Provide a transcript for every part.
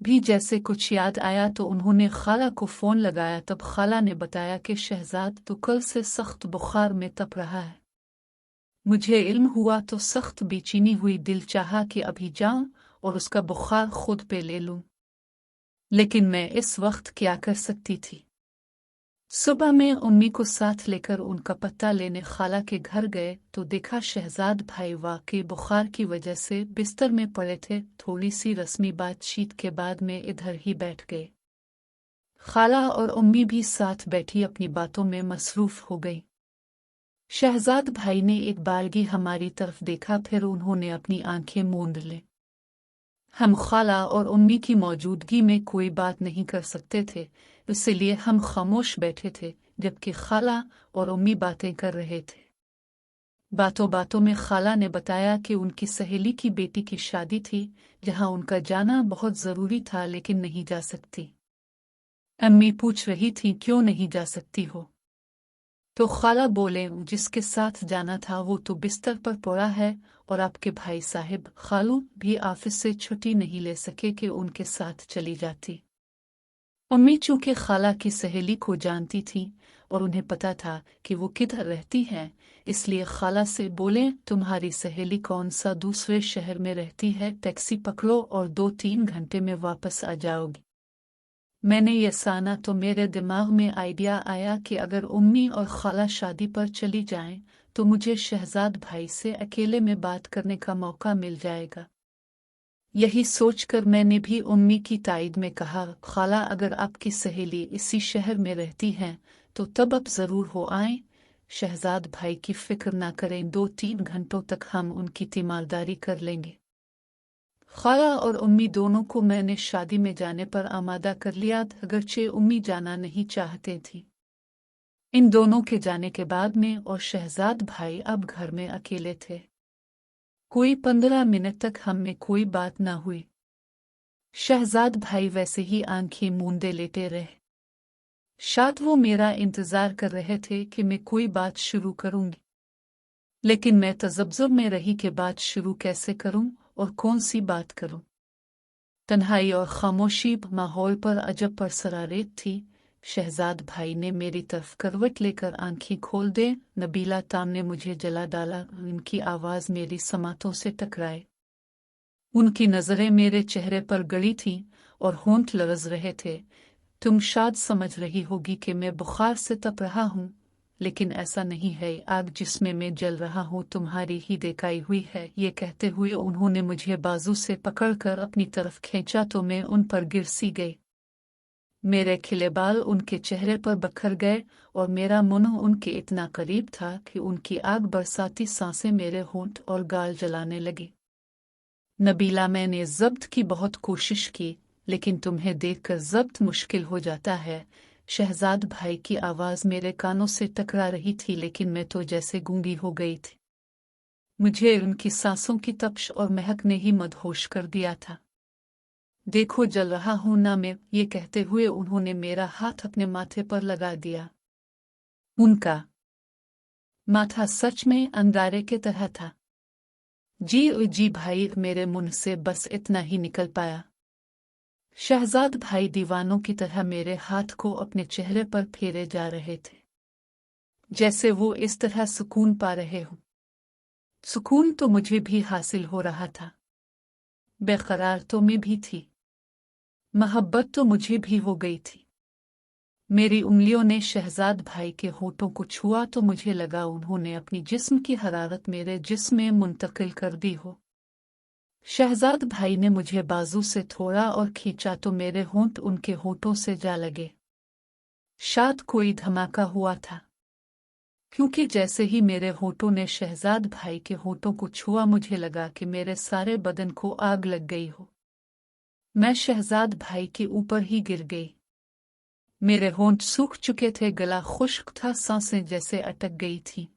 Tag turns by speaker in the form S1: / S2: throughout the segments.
S1: भी जैसे कुछ याद आया तो उन्होंने खाला को फ़ोन लगाया। तब खाला ने बताया कि शहजाद तो कल से सख्त बुखार में तप रहा है। मुझे इल्म हुआ तो सख्त बेचैनी हुई, दिल चाहा कि अभी जाऊं और उसका बुखार खुद पे ले लूं, लेकिन मैं इस वक्त क्या कर सकती थी। सुबह में उम्मी को साथ लेकर उनका पता लेने खाला के घर गए तो देखा शहजाद भाई वाकई बुखार की वजह से बिस्तर में पड़े थे। थोड़ी सी रस्मी बातचीत के बाद में इधर ही बैठ गए। खाला और उम्मी भी साथ बैठी अपनी बातों में मसरूफ हो गई। शहजाद भाई ने एक बारगी हमारी तरफ देखा, फिर उन्होंने अपनी आंखें मूंद ली। हम खाला और उम्मी की मौजूदगी में कोई बात नहीं कर सकते थे, इसलिए हम खामोश बैठे थे जबकि खाला और उम्मी बातें कर रहे थे। बातों बातों में खाला ने बताया कि उनकी सहेली की बेटी की शादी थी जहां उनका जाना बहुत ज़रूरी था लेकिन नहीं जा सकती। अम्मी पूछ रही थी क्यों नहीं जा सकती हो, तो खाला बोले जिसके साथ जाना था वो तो बिस्तर पर पड़ा है और आपके भाई साहब खालू भी ऑफिस से छुट्टी नहीं ले सके कि उनके साथ चली जाती। उम्मी चूंकि खाला की सहेली को जानती थी और उन्हें पता था कि वो किधर रहती है, इसलिए खाला से बोले तुम्हारी सहेली कौन सा दूसरे शहर में रहती है, टैक्सी पकड़ो और 2-3 घंटे में वापस आ जाओगी। मैंने ये साना तो मेरे दिमाग में आइडिया आया कि अगर उम्मी और खाला शादी पर चली जाएं तो मुझे शहजाद भाई से अकेले में बात करने का मौका मिल जाएगा। यही सोचकर मैंने भी उम्मी की तायद में कहा खाला अगर आपकी सहेली इसी शहर में रहती हैं तो तब अब ज़रूर हो आएं। शहजाद भाई की फिक्र ना करें, 2-3 घंटों तक हम उनकी तीमारदारी कर लेंगे। खाला और उम्मी दोनों को मैंने शादी में जाने पर आमादा कर लिया, अगरचे उम्मी जाना नहीं चाहते थी। इन दोनों के जाने के बाद में और शहजाद भाई अब घर में अकेले थे। कोई 15 मिनट तक हम में कोई बात ना हुई। शहजाद भाई वैसे ही आंखें मूंदे लेटे रहे। शायद वो मेरा इंतजार कर रहे थे कि मैं कोई बात शुरू करूंगी, लेकिन मैं तजब्जुब में रही कि बात शुरू कैसे करूं और कौन सी बात करूं। तन्हाई और खामोशी माहौल पर अजब परसरारेत थी। शहजाद भाई ने मेरी तरफ करवट लेकर आंखें खोल दे नबीला ताम ने मुझे जला डाला। उनकी आवाज़ मेरी समातों से टकराए। उनकी नज़रें मेरे चेहरे पर गड़ी थीं और होंठ लरज़ रहे थे। तुम शायद समझ रही होगी कि मैं बुखार से तप रहा हूँ, लेकिन ऐसा नहीं है। आग जिसमें मैं जल रहा हूँ तुम्हारी ही देखाई हुई है। ये कहते हुए उन्होंने मुझे बाजू से पकड़कर अपनी तरफ खींचा तो मैं उन पर गिर सी गई। मेरे खिले बाल उनके चेहरे पर बखर गए और मेरा मुंह उनके इतना करीब था कि उनकी आग बरसाती सांसें मेरे होंठ और गाल जलाने लगी। नबीला मैंने ज़ब्त की बहुत कोशिश की, लेकिन तुम्हें देखकर ज़ब्त मुश्किल हो जाता है। शहजाद भाई की आवाज़ मेरे कानों से टकरा रही थी, लेकिन मैं तो जैसे गूंगी हो गई थी। मुझे उनकी सांसों की तपश और महक ने ही मदहोश कर दिया था। देखो जल रहा हूं ना मैं, ये कहते हुए उन्होंने मेरा हाथ अपने माथे पर लगा दिया। उनका माथा सच में अंगारे की तरह था। जी भाई, मेरे मुंह से बस इतना ही निकल पाया। शहजाद भाई दीवानों की तरह मेरे हाथ को अपने चेहरे पर फेरे जा रहे थे, जैसे वो इस तरह सुकून पा रहे हों। सुकून तो मुझे भी हासिल हो रहा था, बेकरार तो मैं भी थी, मोहब्बत तो मुझे भी हो गई थी। मेरी उंगलियों ने शहजाद भाई के होठों को छुआ तो मुझे लगा उन्होंने अपनी जिस्म की हरारत मेरे जिस्म में मुंतकिल कर दी हो। शहजाद भाई ने मुझे बाजू से थोड़ा और खींचा तो मेरे होंठ उनके होठों से जा लगे। शायद कोई धमाका हुआ था, क्योंकि जैसे ही मेरे होठों ने शहजाद भाई के होठों को छुआ मुझे लगा कि मेरे सारे बदन को आग लग गई हो। मैं शहजाद भाई के ऊपर ही गिर गई। मेरे होंठ सूख चुके थे, गला खुश्क था, सांसें जैसे अटक गई थी।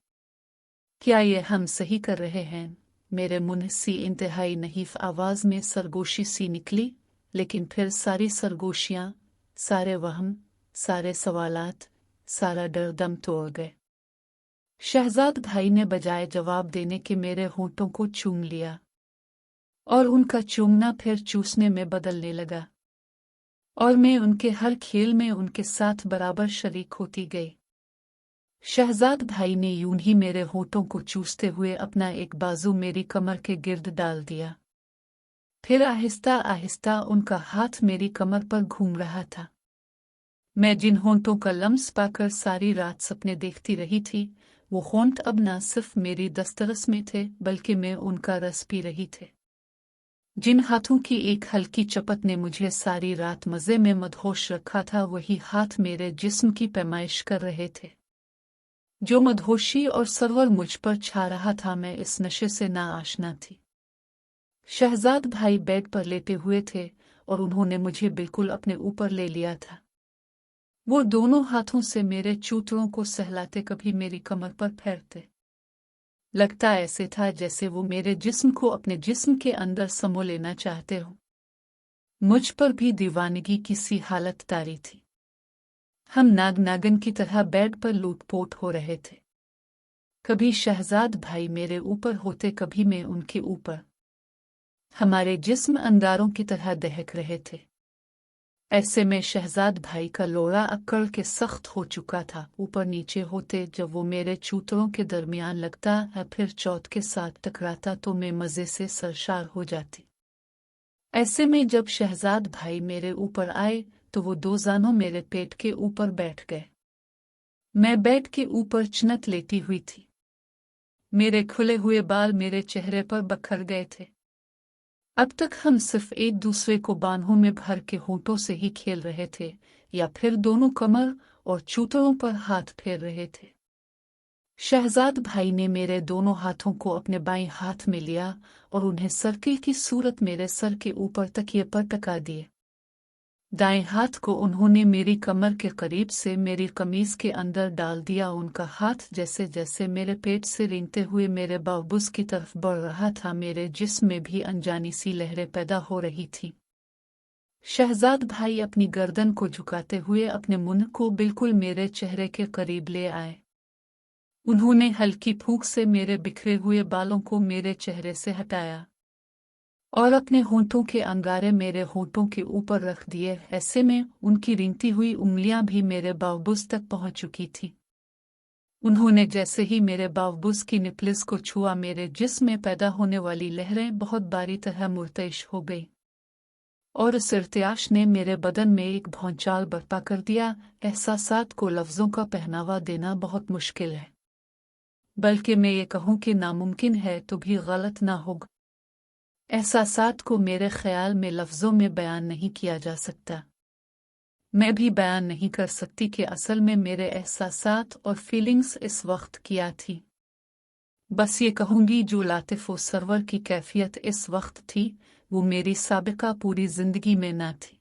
S1: क्या ये हम सही कर रहे हैं? मेरे मुंह सी इंतहाई नहीफ आवाज में सरगोशी सी निकली, लेकिन फिर सारी सरगोशियां, सारे वहम, सारे सवालात, सारा डर दम तोड़ गए। शहजाद भाई ने बजाय जवाब देने के मेरे होंठों को चूम लिया और उनका चूमना फिर चूसने में बदलने लगा। और मैं उनके हर खेल में उनके साथ बराबर शरीक होती गई। शहजाद भाई ने यूं ही मेरे होठों को चूसते हुए अपना एक बाजू मेरी कमर के गिर्द डाल दिया। फिर आहिस्ता आहिस्ता उनका हाथ मेरी कमर पर घूम रहा था। मैं जिन होंठों का लम्स पाकर सारी रात सपने देखती रही थी, वो होंठ अब न सिर्फ मेरी दस्तरस में थे बल्कि मैं उनका रस पी रही थी। जिन हाथों की एक हल्की चपत ने मुझे सारी रात मज़े में मदहोश रखा था, वही हाथ मेरे जिस्म की पैमाइश कर रहे थे। जो मदहोशी और सरवर मुझ पर छा रहा था, मैं इस नशे से ना आशना थी। शहजाद भाई बेड पर लेटे हुए थे और उन्होंने मुझे बिल्कुल अपने ऊपर ले लिया था। वो दोनों हाथों से मेरे चूतड़ों को सहलाते, कभी मेरी कमर पर फेरते। लगता ऐसे था जैसे वो मेरे जिस्म को अपने जिस्म के अंदर समो लेना चाहते हो। मुझ पर भी दीवानगी की सी हालत तारी थी। हम नाग नागिन की तरह बेड पर लूटपोट हो रहे थे। कभी शहजाद भाई मेरे ऊपर होते, कभी मैं उनके ऊपर। हमारे जिस्म अंगारों की तरह दहक रहे थे। ऐसे में शहजाद भाई का लोड़ा अकड़ के सख्त हो चुका था। ऊपर नीचे होते, जब वो मेरे चूतड़ों के दरमियान लगता है फिर चौथ के साथ टकराता तो मैं मज़े से सरशार हो जाती। ऐसे में जब शहजाद भाई मेरे ऊपर आए तो वो दो जानों मेरे पेट के ऊपर बैठ गए। मैं बेड के ऊपर चनत लेटी हुई थी। मेरे खुले हुए बाल मेरे चेहरे पर बखर गए थे। अब तक हम सिर्फ एक दूसरे को बाहों में भर के होठों से ही खेल रहे थे या फिर दोनों कमर और चूतड़ों पर हाथ फेर रहे थे। शहजाद भाई ने मेरे दोनों हाथों को अपने बाएं हाथ में लिया और उन्हें सर्किल की सूरत मेरे सर के ऊपर तकिए पर टका दिए। दाएं हाथ को उन्होंने मेरी कमर के करीब से मेरी कमीज के अंदर डाल दिया। उनका हाथ जैसे जैसे मेरे पेट से रेंगते हुए मेरे बाबूस की तरफ बढ़ रहा था, मेरे जिस्म में भी अनजानी सी लहरें पैदा हो रही थी। शहजाद भाई अपनी गर्दन को झुकाते हुए अपने मुंह को बिल्कुल मेरे चेहरे के करीब ले आए। उन्होंने हल्की फूंक से मेरे बिखरे हुए बालों को मेरे चेहरे से हटाया और अपने होंठों के अंगारे मेरे होंठों के ऊपर रख दिए। ऐसे में उनकी रेंगती हुई उंगलियां भी मेरे बाबूस तक पहुंच चुकी थी। उन्होंने जैसे ही मेरे बाबूस की निपलिस को छुआ, मेरे जिस्म में पैदा होने वाली लहरें बहुत बारी तरह मुर्तइश हो गई और उस इर्तियाश ने मेरे बदन में एक भौचाल बर्पा कर दिया। एहसासात को लफ्ज़ों का पहनावा देना बहुत मुश्किल है, बल्कि मैं ये कहूँ कि नामुमकिन है तो भी गलत ना होगा। एहसासात को मेरे ख्याल में लफ्ज़ों में बयान नहीं किया जा सकता। मैं भी बयान नहीं कर सकती कि असल में मेरे एहसासात और फीलिंग्स इस वक्त क्या थी। बस ये कहूँगी जो लातिफ़ व सरवर की कैफियत इस वक्त थी, वो मेरी साबिका पूरी ज़िंदगी में ना थी।